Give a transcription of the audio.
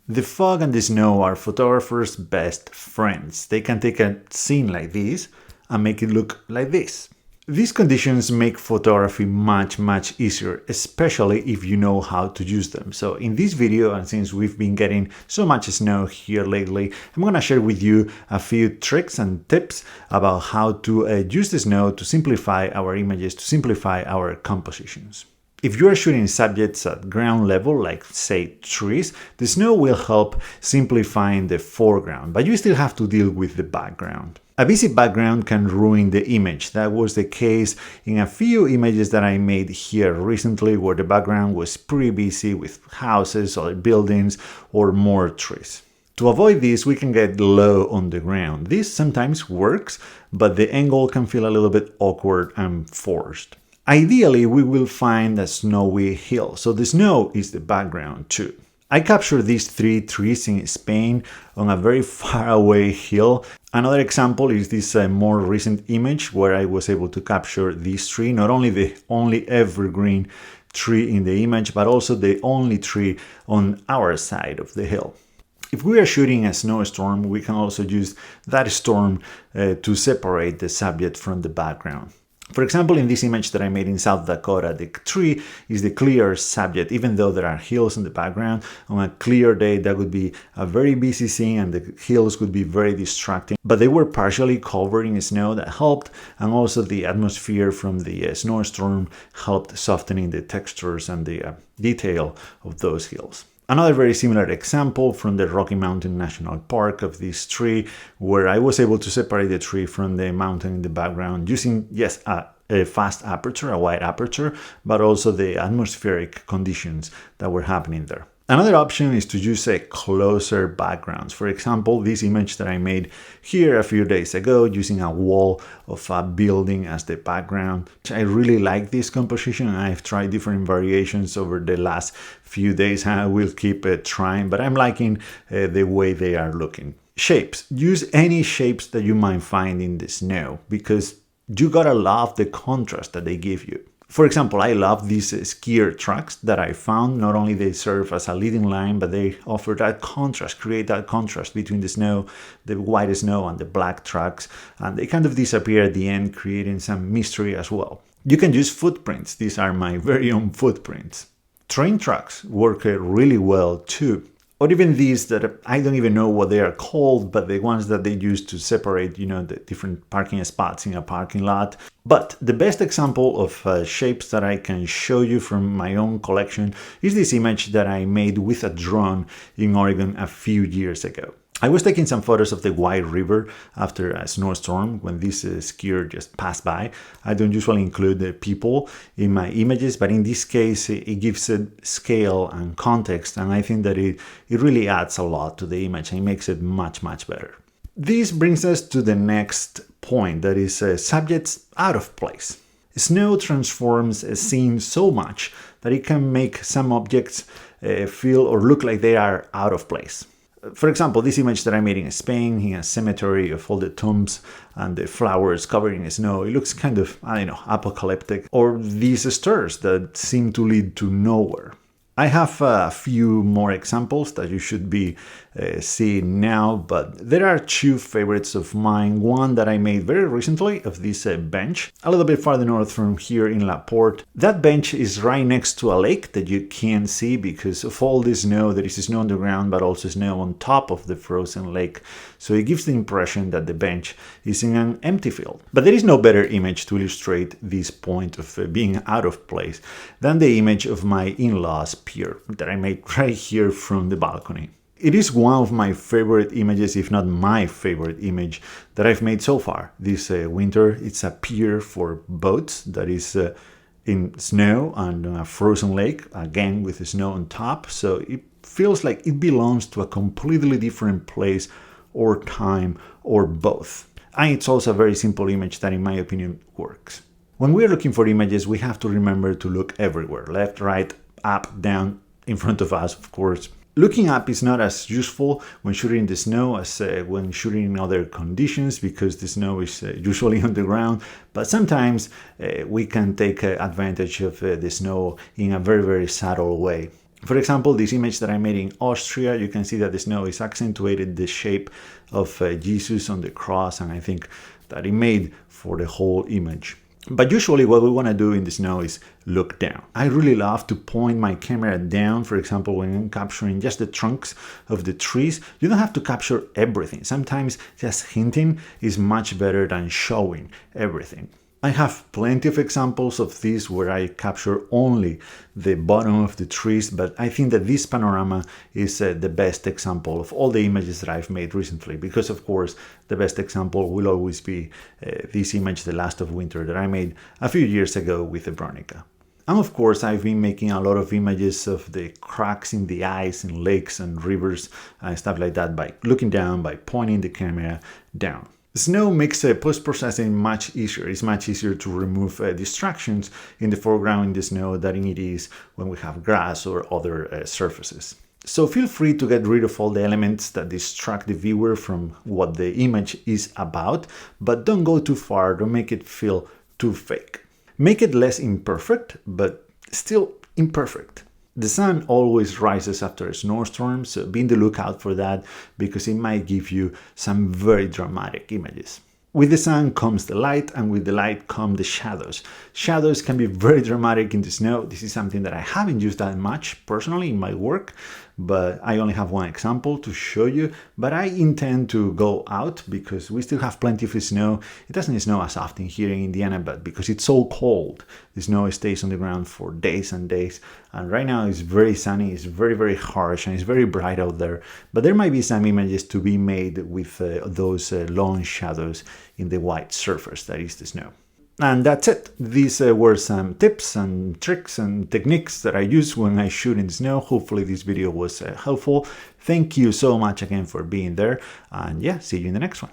The fog and the snow are photographers' best friends. They can take a scene like this and make it look like this. These conditions make photography much easier, especially if you know how to use them. So in this video, and since we've been getting so much snow here lately, I'm going to share with you a few tricks and tips about how to use the snow to simplify our images, to simplify our compositions. If you are shooting subjects at ground level, like say trees, the snow will help simplifying the foreground, but you still have to deal with the background. A busy background can ruin the image. That was the case in a few images that I made here recently, where the background was pretty busy with houses or buildings or more trees. To avoid this, we can get low on the ground. This sometimes works, but the angle can feel a little bit awkward and forced. Ideally, we will find a snowy hill, so the snow is the background too. I captured these 3 trees in Spain on a very far away hill. Another example is this more recent image where I was able to capture this tree, not only the only evergreen tree in the image, but also the only tree on our side of the hill. If we are shooting a snowstorm, we can also use that storm to separate the subject from the background. For example, in this image that I made in South Dakota, the tree is the clear subject, even though there are hills in the background. On a clear day, that would be a very busy scene and the hills could be very distracting. But they were partially covered in snow that helped, and also the atmosphere from the snowstorm helped softening the textures and the detail of those hills. Another very similar example from the Rocky Mountain National Park of this tree, where I was able to separate the tree from the mountain in the background using, yes, a fast aperture, a wide aperture, but also the atmospheric conditions that were happening there. Another option is to use closer backgrounds. For example, this image that I made here a few days ago using a wall of a building as the background. I really like this composition and I've tried different variations over the last few days and I will keep trying, but I'm liking the way they are looking. Shapes. Use any shapes that you might find in the snow because you gotta love the contrast that they give you. For example, I love these skier tracks that I found. Not only they serve as a leading line, but they offer that contrast, create that contrast between the snow, the white snow and the black tracks, and they kind of disappear at the end, creating some mystery as well. You can use footprints. These are my very own footprints. Train tracks work really well too. Or even these that I don't even know what they are called, but the ones that they use to separate, the different parking spots in a parking lot. But the best example of shapes that I can show you from my own collection is this image that I made with a drone in Oregon a few years ago. I was taking some photos of the White River after a snowstorm when this skier just passed by. I don't usually include the people in my images, but in this case it gives it scale and context, and I think that it really adds a lot to the image and makes it much better. This brings us to the next point, that is subjects out of place. Snow transforms a scene so much that it can make some objects feel or look like they are out of place. For example, this image that I made in Spain, in a cemetery of all the tombs and the flowers covered in snow, it looks kind of, apocalyptic. Or these stairs that seem to lead to nowhere. I have a few more examples that you should be seeing now, but there are 2 favorites of mine. One that I made very recently of this bench, a little bit farther north from here in La Porte. That bench is right next to a lake that you can't see because of all the snow. There is snow on the ground, but also snow on top of the frozen lake. So it gives the impression that the bench is in an empty field. But there is no better image to illustrate this point of being out of place than the image of my in-laws pier that I made right here from the balcony. It is one of my favorite images, if not my favorite image that I've made so far this winter. It's a pier for boats that is in snow and a frozen lake, again with the snow on top. So it feels like it belongs to a completely different place or time or both. And it's also a very simple image that in my opinion works. When we're looking for images, we have to remember to look everywhere, left, right, up, down, in front of us, of course. Looking up is not as useful when shooting in the snow as when shooting in other conditions because the snow is usually on the ground, but sometimes we can take advantage of the snow in a very subtle way. For example, this image that I made in Austria, you can see that the snow is accentuated the shape of Jesus on the cross, and I think that it made for the whole image. But usually what we want to do in the snow is look down. I really love to point my camera down. For example, when I'm capturing just the trunks of the trees, you don't have to capture everything. Sometimes just hinting is much better than showing everything. I have plenty of examples of this where I capture only the bottom of the trees, but I think that this panorama is the best example of all the images that I've made recently, because of course the best example will always be this image, The Last of Winter, that I made a few years ago with the Bronica. And of course, I've been making a lot of images of the cracks in the ice in lakes and rivers and stuff like that by looking down, by pointing the camera down. Snow makes post-processing much easier. It's much easier to remove distractions in the foreground in the snow than it is when we have grass or other surfaces. So feel free to get rid of all the elements that distract the viewer from what the image is about, but don't go too far, don't make it feel too fake. Make it less imperfect, but still imperfect. The sun always rises after a snowstorm, so be on the lookout for that because it might give you some very dramatic images. With the sun comes the light, and with the light come the shadows. Shadows can be very dramatic in the snow. This is something that I haven't used that much personally in my work, but I only have one example to show you. But I intend to go out because we still have plenty of snow. It doesn't snow as often here in Indiana, but because it's so cold, the snow stays on the ground for days and days. And right now it's very sunny, it's very, very harsh, and it's very bright out there. But there might be some images to be made with those long shadows in the white surface that is the snow. And that's it. These were some tips and tricks and techniques that I use when I shoot in the snow. Hopefully this video was helpful. Thank you so much again for being there, and yeah, see you in the next one.